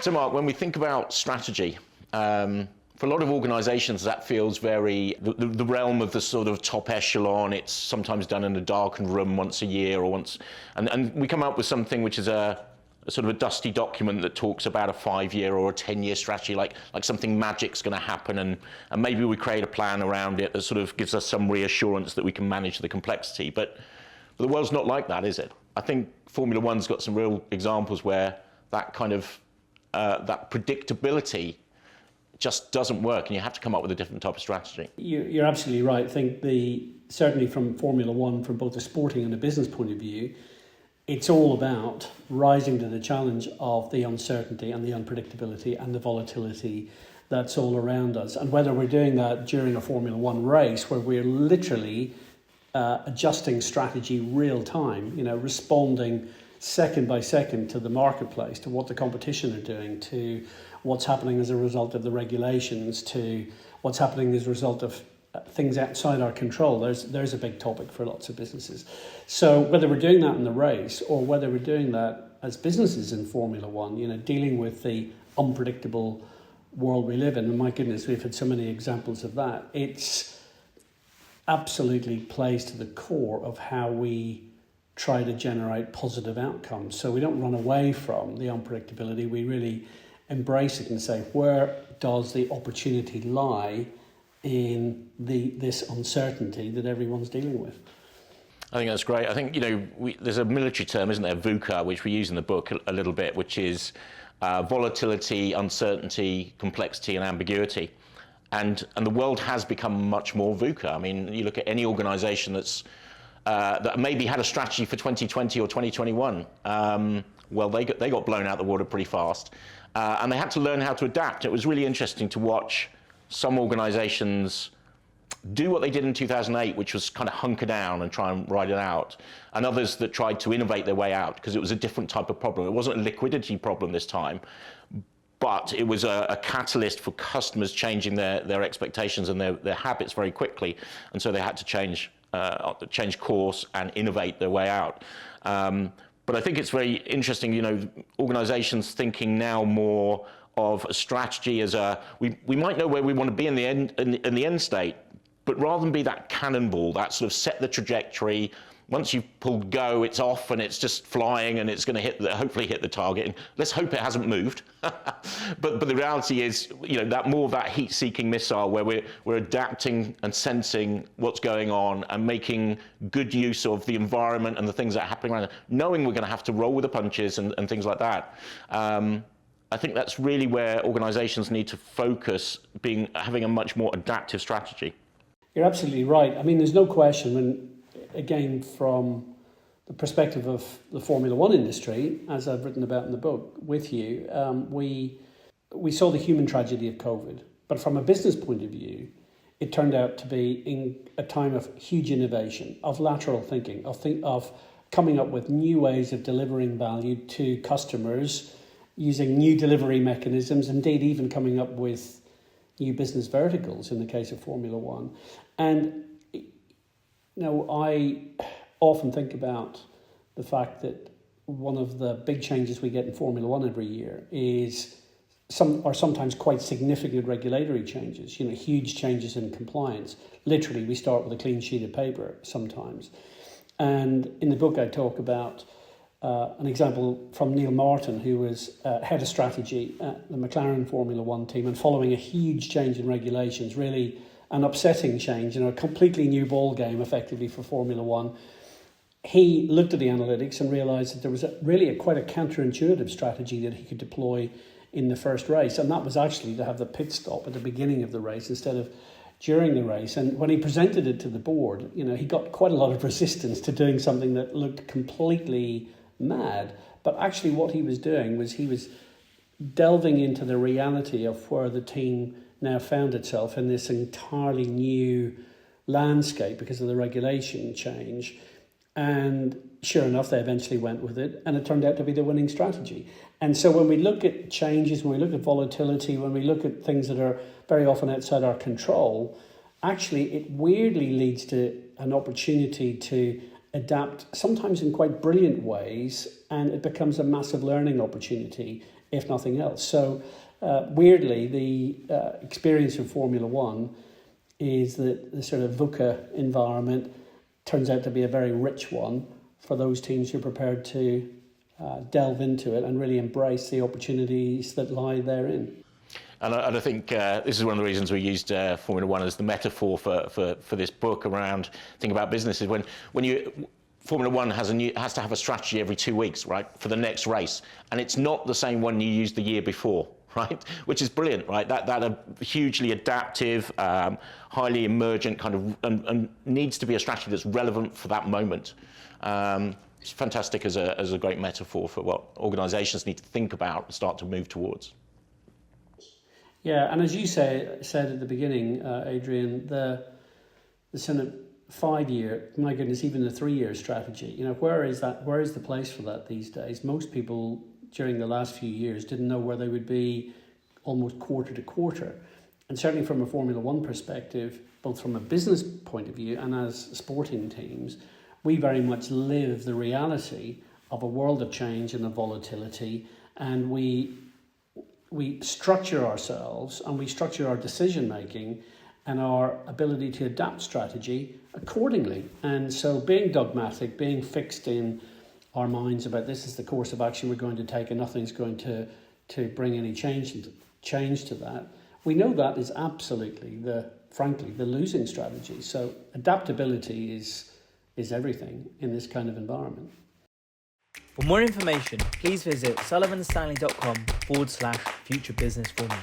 So Mark, when we think about strategy, for a lot of organizations that feels very the realm of the sort of top echelon. It's sometimes done in a darkened room once a year or once, and we come up with something which is a sort of a dusty document that talks about a 5-year or a 10-year strategy, like something magic's going to happen, and maybe we create a plan around it that sort of gives us some reassurance that we can manage the complexity. But the world's not like that, is it? I think Formula One's got some real examples where that kind of that predictability just doesn't work, and you have to come up with a different type of strategy. You're absolutely right. I think certainly from Formula One, from both a sporting and a business point of view, it's all about rising to the challenge of the uncertainty and the unpredictability and the volatility that's all around us. And whether we're doing that during a Formula One race where we're literally adjusting strategy real time, responding second by second to the marketplace, to what the competition are doing, to what's happening as a result of the regulations, to what's happening as a result of things outside our control. There's a big topic for lots of businesses. So whether we're doing that in the race or whether we're doing that as businesses in Formula One, dealing with the unpredictable world we live in, and my goodness, we've had so many examples of that, it's absolutely plays to the core of how we try to generate positive outcomes. So we don't run away from the unpredictability, we really embrace it and say, where does the opportunity lie in this uncertainty that everyone's dealing with? I think that's great. I think, there's a military term, isn't there, VUCA, which we use in the book a little bit, which is volatility, uncertainty, complexity, and ambiguity. And the world has become much more VUCA. I mean, you look at any organization that maybe had a strategy for 2020 or 2021. Well, they got blown out the water pretty fast. And they had to learn how to adapt. It was really interesting to watch some organizations do what they did in 2008, which was kind of hunker down and try and ride it out, and others that tried to innovate their way out because it was a different type of problem. It wasn't a liquidity problem this time, but it was a catalyst for customers changing their expectations and their habits very quickly, and so they had to change course and innovate their way out. But I think it's very interesting, organizations thinking now more of a strategy as we might know where we want to be in the end state, but rather than be that cannonball, that sort of set the trajectory. Once you've pulled go, it's off and it's just flying and it's going to hopefully hit the target. And let's hope it hasn't moved. But the reality is, that more of that heat-seeking missile where we're adapting and sensing what's going on and making good use of the environment and the things that are happening around it, knowing we're going to have to roll with the punches and things like that. I think that's really where organizations need to focus, having a much more adaptive strategy. You're absolutely right. I mean, there's no question when, again, from the perspective of the Formula One industry, as I've written about in the book with you, we saw the human tragedy of COVID. But from a business point of view, it turned out to be in a time of huge innovation, of lateral thinking, of coming up with new ways of delivering value to customers, using new delivery mechanisms, indeed even coming up with new business verticals in the case of Formula One. And I often think about the fact that one of the big changes we get in Formula One every year is sometimes quite significant regulatory changes, huge changes in compliance. Literally, we start with a clean sheet of paper sometimes. And in the book, I talk about an example from Neil Martin, who was head of strategy at the McLaren Formula One team, and following a huge change in regulations, really an upsetting change, a completely new ball game effectively for Formula One. He looked at the analytics and realised that there was quite a counterintuitive strategy that he could deploy in the first race, and that was actually to have the pit stop at the beginning of the race instead of during the race. And when he presented it to the board, he got quite a lot of resistance to doing something that looked completely mad. But actually what he was doing was he was delving into the reality of where the team now found itself in this entirely new landscape because of the regulation change. And sure enough, they eventually went with it, and it turned out to be the winning strategy. And so when we look at changes, when we look at volatility, when we look at things that are very often outside our control, actually it weirdly leads to an opportunity to adapt, sometimes in quite brilliant ways, and it becomes a massive learning opportunity, if nothing else. So weirdly, the experience of Formula One is that the sort of VUCA environment turns out to be a very rich one for those teams who are prepared to delve into it and really embrace the opportunities that lie therein. And I think this is one of the reasons we used Formula One as the metaphor for this book around think about businesses. When you Formula One has to have a strategy every 2 weeks, right, for the next race, and it's not the same one you used the year before, right, which is brilliant, right? That a hugely adaptive, highly emergent kind of, and needs to be a strategy that's relevant for that moment. It's fantastic as a great metaphor for what organisations need to think about and start to move towards. Yeah, and as you said at the beginning, Adrian, the sort of 5-year, my goodness, even the 3-year strategy, you know, where is the place for that these days? Most people during the last few years didn't know where they would be almost quarter to quarter. And certainly from a Formula One perspective, both from a business point of view and as sporting teams, we very much live the reality of a world of change and of volatility, and we structure ourselves and we structure our decision making and our ability to adapt strategy accordingly. And so being dogmatic, being fixed in our minds about this is the course of action we're going to take and nothing's going to bring any change to that, we know that is absolutely frankly the losing strategy. So adaptability is everything in this kind of environment. For more information, please visit sullivanstanley.com/future business formula.